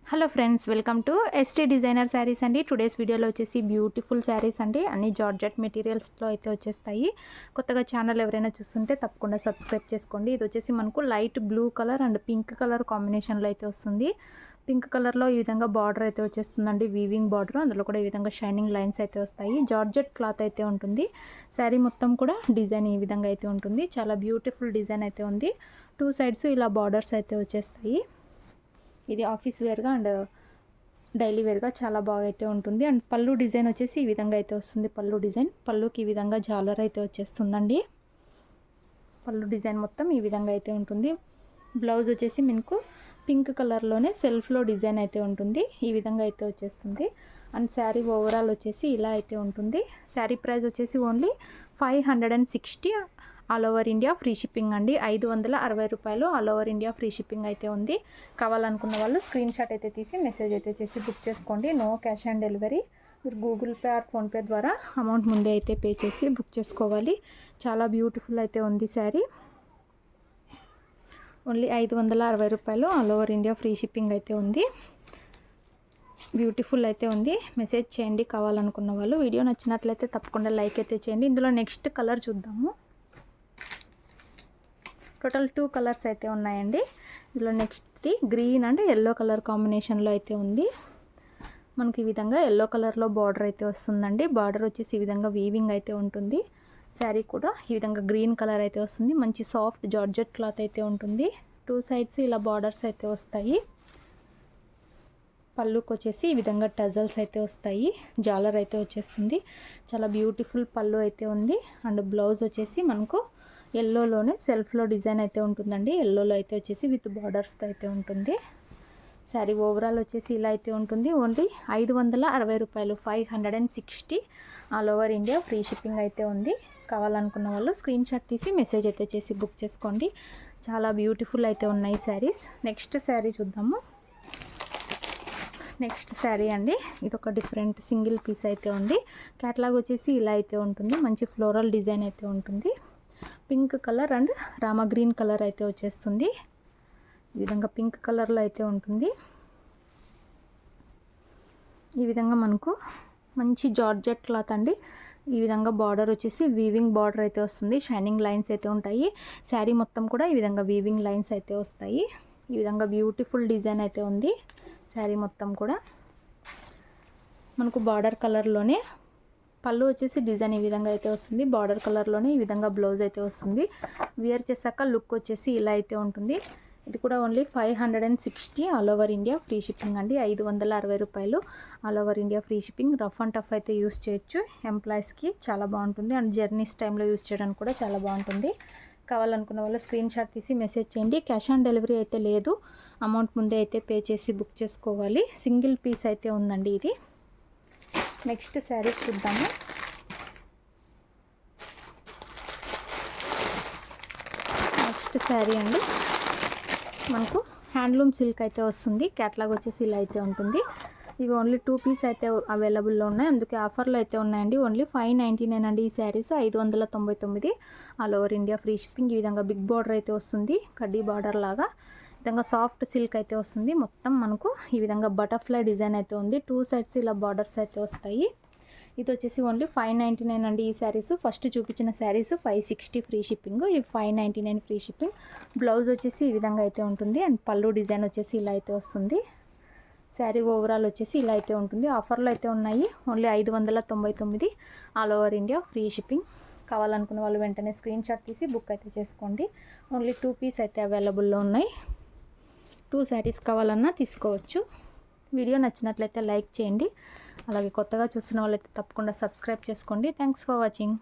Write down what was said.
Hello friends, welcome to ST designer saris అండి. Today's వీడియోలో వచ్చేసి బ్యూటిఫుల్ శారీస్ అండి. అన్ని జార్జెట్ మెటీరియల్స్లో అయితే వచ్చేస్తాయి. కొత్తగా ఛానల్ ఎవరైనా చూస్తుంటే తప్పకుండా సబ్స్క్రైబ్ చేసుకోండి. ఇది వచ్చేసి మనకు light blue colour and pink colour కాంబినేషన్లో అయితే వస్తుంది. పింక్ కలర్లో ఈ విధంగా బార్డర్ అయితే వచ్చేస్తుందండి, వీవింగ్ బార్డర్. అందులో కూడా ఈ విధంగా షైనింగ్ లైన్స్ అయితే వస్తాయి. జార్జెట్ క్లాత్ అయితే ఉంటుంది. శారీ మొత్తం కూడా డిజైన్ ఈ విధంగా అయితే ఉంటుంది. చాలా బ్యూటిఫుల్ డిజైన్ అయితే ఉంది. టూ సైడ్స్ ఇలా బార్డర్స్ అయితే వచ్చేస్తాయి. ఇది ఆఫీస్ వేర్గా అండ్ డైలీ వేర్గా చాలా బాగా అయితే ఉంటుంది. అండ్ పళ్ళు డిజైన్ వచ్చేసి ఈ విధంగా అయితే వస్తుంది. పళ్ళు డిజైన్, పళ్ళుకి ఈ విధంగా జాలర్ అయితే వచ్చేస్తుందండి. పళ్ళు డిజైన్ మొత్తం ఈ విధంగా అయితే ఉంటుంది. బ్లౌజ్ వచ్చేసి మనకు పింక్ కలర్లోనే సెల్ఫ్లో డిజైన్ అయితే ఉంటుంది. ఈ విధంగా అయితే వచ్చేస్తుంది. అండ్ శారీ ఓవరాల్ వచ్చేసి ఇలా అయితే ఉంటుంది. శారీ ప్రైస్ వచ్చేసి only 560. All over India free shipping అండి. 560 రూపాయలు all over India free shipping అయితే ఉంది. కావాలనుకున్న వాళ్ళు స్క్రీన్ షాట్ అయితే తీసి మెసేజ్ అయితే చేసి బుక్ చేసుకోండి. No cash on delivery. మీరు గూగుల్ పే ఆర్ ఫోన్పే ద్వారా అమౌంట్ ముందే అయితే పే చేసి బుక్ చేసుకోవాలి. చాలా బ్యూటిఫుల్ అయితే ఉంది శారీ. ఓన్లీ 560 రూపాయలు all over India free shipping అయితే ఉంది. బ్యూటిఫుల్ అయితే ఉంది. మెసేజ్ చేయండి కావాలనుకున్న వాళ్ళు. వీడియో నచ్చినట్లయితే తప్పకుండా లైక్ అయితే చేయండి. ఇందులో నెక్స్ట్ కలర్ చూద్దాము. టోటల్ 2 కలర్స్ అయితే ఉన్నాయండి. ఇందులో నెక్స్ట్ది గ్రీన్ అండ్ ఎల్లో కలర్ కాంబినేషన్లో అయితే ఉంది. మనకి ఈ విధంగా ఎల్లో కలర్లో బార్డర్ అయితే వస్తుందండి. బార్డర్ వచ్చేసి ఈ విధంగా వీవింగ్ అయితే ఉంటుంది. శారీ కూడా ఈ విధంగా గ్రీన్ కలర్ అయితే వస్తుంది. మంచి సాఫ్ట్ జార్జెట్ క్లాత్ అయితే ఉంటుంది. టూ సైడ్స్ ఇలా బార్డర్స్ అయితే వస్తాయి. పళ్ళుకి వచ్చేసి ఈ విధంగా టజల్స్ అయితే వస్తాయి. జాలర్ అయితే వచ్చేస్తుంది. చాలా బ్యూటిఫుల్ పళ్ళు అయితే ఉంది. అండ్ బ్లౌజ్ వచ్చేసి మనకు ఎల్లోలోనే సెల్ఫ్లో డిజైన్ అయితే ఉంటుందండి. ఎల్లోలో అయితే వచ్చేసి విత్ బార్డర్స్తో అయితే ఉంటుంది. శారీ ఓవరాల్ వచ్చేసి ఇలా అయితే ఉంటుంది. ఓన్లీ 560 రూపాయలు, 560 all over India free shipping అయితే ఉంది. కావాలనుకున్న వాళ్ళు స్క్రీన్ షాట్ తీసి మెసేజ్ అయితే చేసి బుక్ చేసుకోండి. చాలా బ్యూటిఫుల్ అయితే ఉన్నాయి శారీస్. నెక్స్ట్ శారీ చూద్దాము. నెక్స్ట్ శారీ అండి. ఇది ఒక డిఫరెంట్ సింగిల్ పీస్ అయితే ఉంది. క్యాట్లాగ్ వచ్చేసి ఇలా అయితే ఉంటుంది. మంచి ఫ్లోరల్ డిజైన్ అయితే ఉంటుంది. Pink colour and Rama green colour అయితే వచ్చేస్తుంది. ఈ విధంగా పింక్ కలర్లో అయితే ఉంటుంది. ఈ విధంగా మనకు మంచి జార్జెట్ క్లాత్ అండి. ఈ విధంగా బార్డర్ వచ్చేసి వీవింగ్ బార్డర్ అయితే వస్తుంది. షైనింగ్ లైన్స్ అయితే ఉంటాయి. శారీ మొత్తం కూడా ఈ విధంగా వీవింగ్ లైన్స్ అయితే వస్తాయి. ఈ విధంగా బ్యూటిఫుల్ డిజైన్ అయితే ఉంది. శారీ మొత్తం కూడా మనకు బార్డర్ కలర్లోనే పళ్ళు వచ్చేసి డిజైన్ ఈ విధంగా అయితే వస్తుంది. బార్డర్ కలర్లోనే ఈ విధంగా బ్లౌజ్ అయితే వస్తుంది. వేర్ చేశాక లుక్ వచ్చేసి ఇలా అయితే ఉంటుంది. ఇది కూడా only 560 all over India free shipping అండి. 560 రూపాయలు all over India free shipping. Rough and tough అయితే యూస్ చేయొచ్చు. ఎంప్లాయీస్కి చాలా బాగుంటుంది. అండ్ జర్నీస్ టైంలో యూస్ చేయడానికి కూడా చాలా బాగుంటుంది. కావాలనుకున్న వాళ్ళు స్క్రీన్ షాట్ తీసి మెసేజ్ చేయండి. క్యాష్ ఆన్ డెలివరీ అయితే లేదు. అమౌంట్ ముందే అయితే పే చేసి బుక్ చేసుకోవాలి. సింగిల్ పీస్ అయితే ఉందండి ఇది. నెక్స్ట్ శారీ చూద్దాము. నెక్స్ట్ శారీ అండి. మనకు హ్యాండ్లూమ్ సిల్క్ అయితే వస్తుంది. క్యాట్లాగ్ వచ్చేసి ఇలా అయితే ఉంటుంది. ఇవి ఓన్లీ 2 పీస్ అయితే అవైలబుల్లో ఉన్నాయి. అందుకే ఆఫర్లో అయితే ఉన్నాయండి. ఓన్లీ 599 అండి ఈ saris. 599 all over India free shipping. ఈ విధంగా బిగ్ బార్డర్ అయితే వస్తుంది. కడ్డీ బార్డర్ లాగా ఈ విధంగా సాఫ్ట్ సిల్క్ అయితే వస్తుంది. మొత్తం మనకు ఈ విధంగా బటర్ఫ్లై డిజైన్ అయితే ఉంది. 2 సైడ్స్ ఇలా బార్డర్స్ అయితే వస్తాయి. ఇది వచ్చేసి ఓన్లీ 599 అండి ఈ శారీస్. ఫస్ట్ చూపించిన శారీస్ 560 ఫ్రీ షిప్పింగ్. ఇవి 599 ఫ్రీ షిప్పింగ్. బ్లౌజ్ వచ్చేసి ఈ విధంగా అయితే ఉంటుంది. అండ్ పళ్ళు డిజైన్ వచ్చేసి ఇలా అయితే వస్తుంది. శారీ ఓవరాల్ వచ్చేసి ఇలా అయితే ఉంటుంది. ఆఫర్లో అయితే ఉన్నాయి. Only 599 all over India free shipping. కావాలనుకున్న వాళ్ళు వెంటనే స్క్రీన్ షాట్ తీసి బుక్ అయితే చేసుకోండి. ఓన్లీ 2 పీస్ అయితే అవైలబుల్లో ఉన్నాయి. 2 శారీస్ కావాలన్నా తీసుకోవచ్చు. వీడియో నచ్చినట్లయితే లైక్ చేయండి. అలాగే కొత్తగా చూస్తున్న వాళ్ళైతే తప్పకుండా సబ్స్క్రైబ్ చేసుకోండి. Thanks for watching.